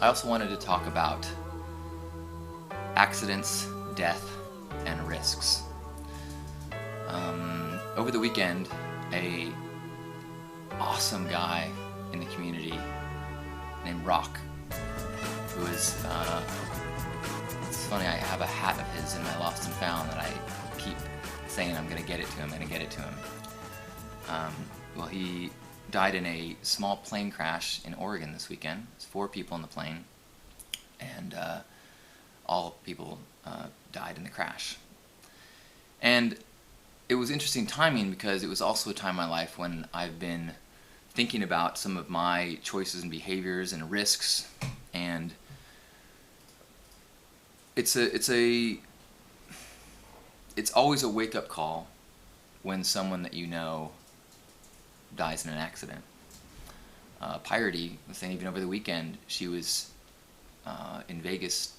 I also wanted to talk about accidents, death, and risks. Over the weekend, a awesome guy in the community named Roch, who is, it's funny, I have a hat of his in my Lost and Found that I keep saying I'm going to get it to him, Well, he died in a small plane crash in Oregon this weekend. There's 4 people in the plane, and all people died in the crash. And it was interesting timing because it was also a time in my life when I've been thinking about some of my choices and behaviors and risks, and it's always a wake-up call when someone that you know dies in an accident. Piety was saying even over the weekend she was in Vegas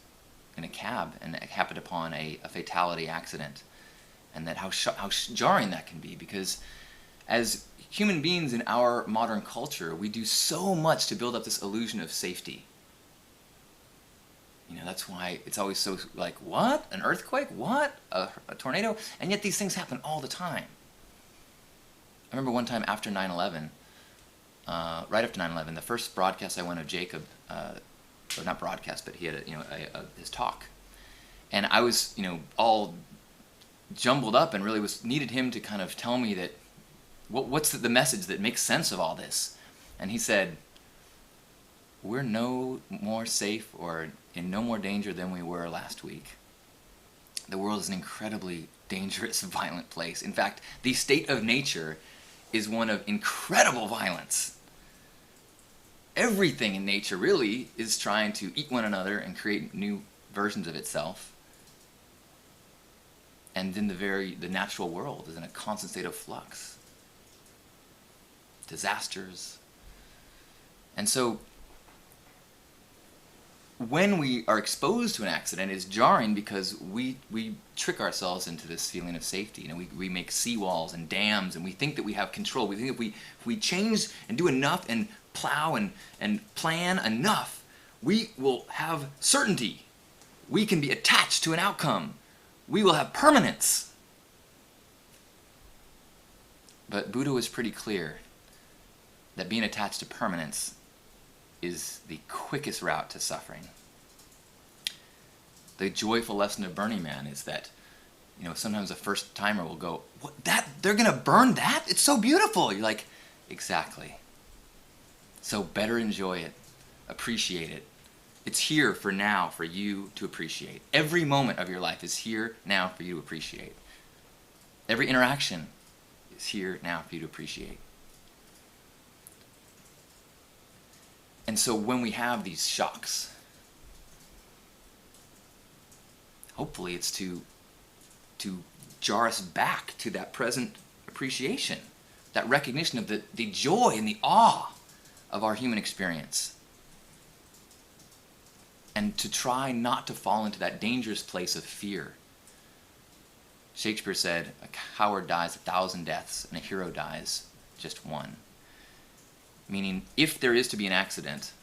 in a cab and it happened upon a fatality accident, and that how jarring that can be, because as human beings in our modern culture, we do so much to build up this illusion of safety. You know, that's why it's always so like, what? An earthquake? What? A tornado? And yet these things happen all the time. I remember one time after 9/11, right after 9/11, the first broadcast I went of Jacob, or not broadcast, but he had his talk, and I was all jumbled up and really needed him to kind of tell me that what's the message that makes sense of all this, and he said, "We're no more safe or in no more danger than we were last week. The world is an incredibly dangerous, violent place. In fact, the state of nature is one of incredible violence. Everything in nature really is trying to eat one another and create new versions of itself. And then the natural world is in a constant state of flux. Disasters." And so when we are exposed to an accident, it's jarring because we trick ourselves into this feeling of safety. We make seawalls and dams, and we think that we have control. We think if we change and do enough and plow and plan enough, we will have certainty. We can be attached to an outcome. We will have permanence. But Buddha was pretty clear that being attached to permanence is the quickest route to suffering. The joyful lesson of Burning Man is that, sometimes a first timer will go, "What? That? They're gonna burn that? It's so beautiful." You're like, exactly. So better enjoy it, appreciate it. It's here for now for you to appreciate. Every moment of your life is here now for you to appreciate. Every interaction is here now for you to appreciate. And so when we have these shocks, hopefully it's to jar us back to that present appreciation, that recognition of the joy and the awe of our human experience. And to try not to fall into that dangerous place of fear. Shakespeare said, "A coward dies 1,000 deaths, and a hero dies just one." Meaning, if there is to be an accident,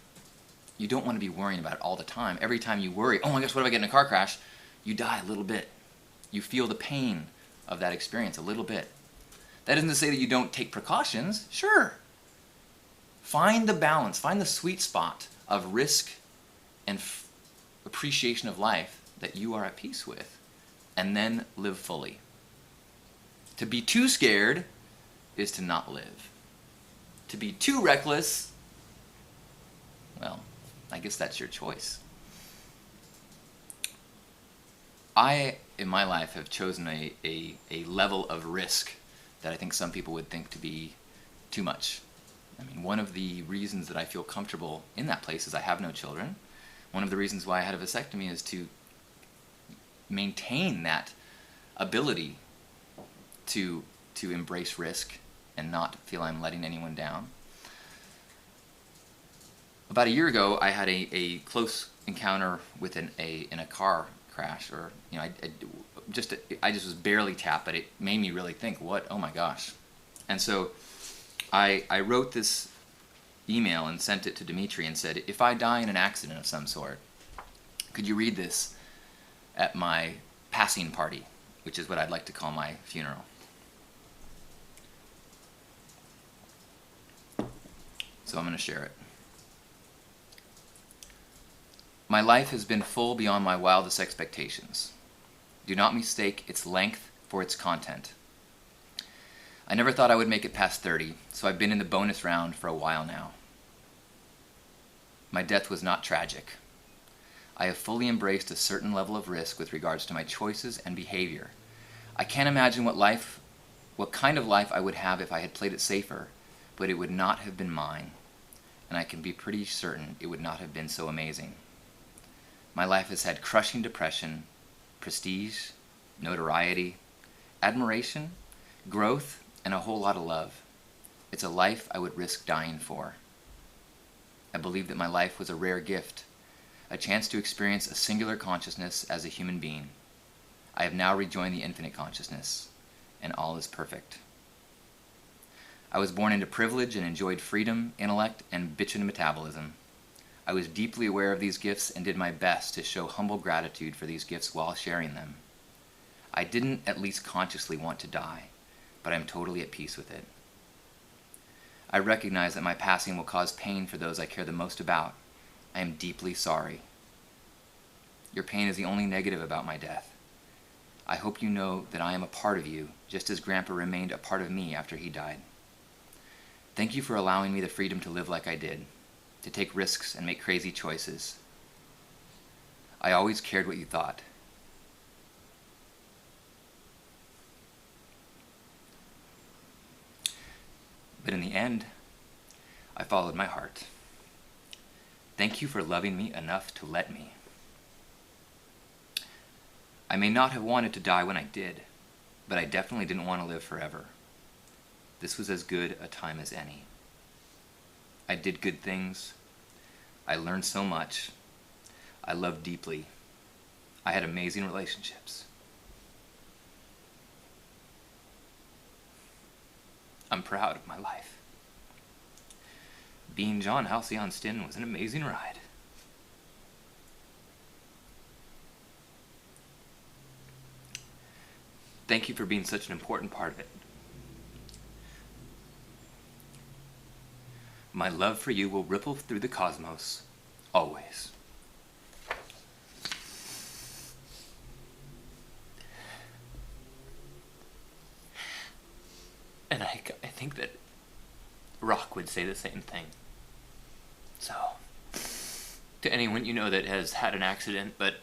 you don't want to be worrying about it all the time. Every time you worry, "Oh my gosh, what if I get in a car crash?" you die a little bit. You feel the pain of that experience a little bit. That isn't to say that you don't take precautions. Sure. Find the balance, find the sweet spot of risk and appreciation of life that you are at peace with, and then live fully. To be too scared is to not live. To be too reckless, well, I guess that's your choice. I, in my life, have chosen a level of risk that I think some people would think to be too much. I mean, one of the reasons that I feel comfortable in that place is I have no children. One of the reasons why I had a vasectomy is to maintain that ability to embrace risk and not feel I'm letting anyone down. About a year ago, I had a close encounter with in a car crash, or I just was barely tapped, but it made me really think, oh my gosh. And so I wrote this email and sent it to Dimitri and said, if I die in an accident of some sort, could you read this at my passing party, which is what I'd like to call my funeral. So I'm going to share it. My life has been full beyond my wildest expectations. Do not mistake its length for its content. I never thought I would make it past 30, so I've been in the bonus round for a while now. My death was not tragic. I have fully embraced a certain level of risk with regards to my choices and behavior. I can't imagine what kind of life I would have if I had played it safer, but it would not have been mine, and I can be pretty certain it would not have been so amazing. My life has had crushing depression, prestige, notoriety, admiration, growth, and a whole lot of love. It's a life I would risk dying for. I believe that my life was a rare gift, a chance to experience a singular consciousness as a human being. I have now rejoined the infinite consciousness, and all is perfect. I was born into privilege and enjoyed freedom, intellect, and bitchin' metabolism. I was deeply aware of these gifts and did my best to show humble gratitude for these gifts while sharing them. I didn't at least consciously want to die, but I'm totally at peace with it. I recognize that my passing will cause pain for those I care the most about. I am deeply sorry. Your pain is the only negative about my death. I hope you know that I am a part of you, just as Grandpa remained a part of me after he died. Thank you for allowing me the freedom to live like I did, to take risks and make crazy choices. I always cared what you thought. But in the end, I followed my heart. Thank you for loving me enough to let me. I may not have wanted to die when I did, but I definitely didn't want to live forever. This was as good a time as any. I did good things. I learned so much. I loved deeply. I had amazing relationships. I'm proud of my life. Being John Halcyon Stin was an amazing ride. Thank you for being such an important part of it. My love for you will ripple through the cosmos, always. And I think that Roch would say the same thing. So, to anyone you know that has had an accident but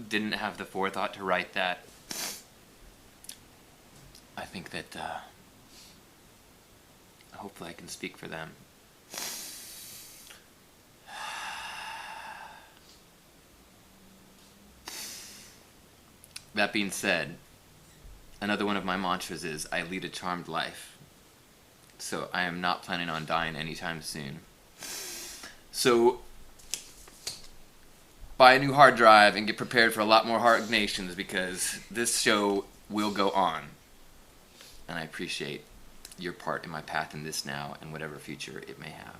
didn't have the forethought to write that, I think that hopefully I can speak for them. That being said, another one of my mantras is, I lead a charmed life. So I am not planning on dying anytime soon. So buy a new hard drive and get prepared for a lot more Heart Ignations, because this show will go on. And I appreciate your part in my path in this now and whatever future it may have.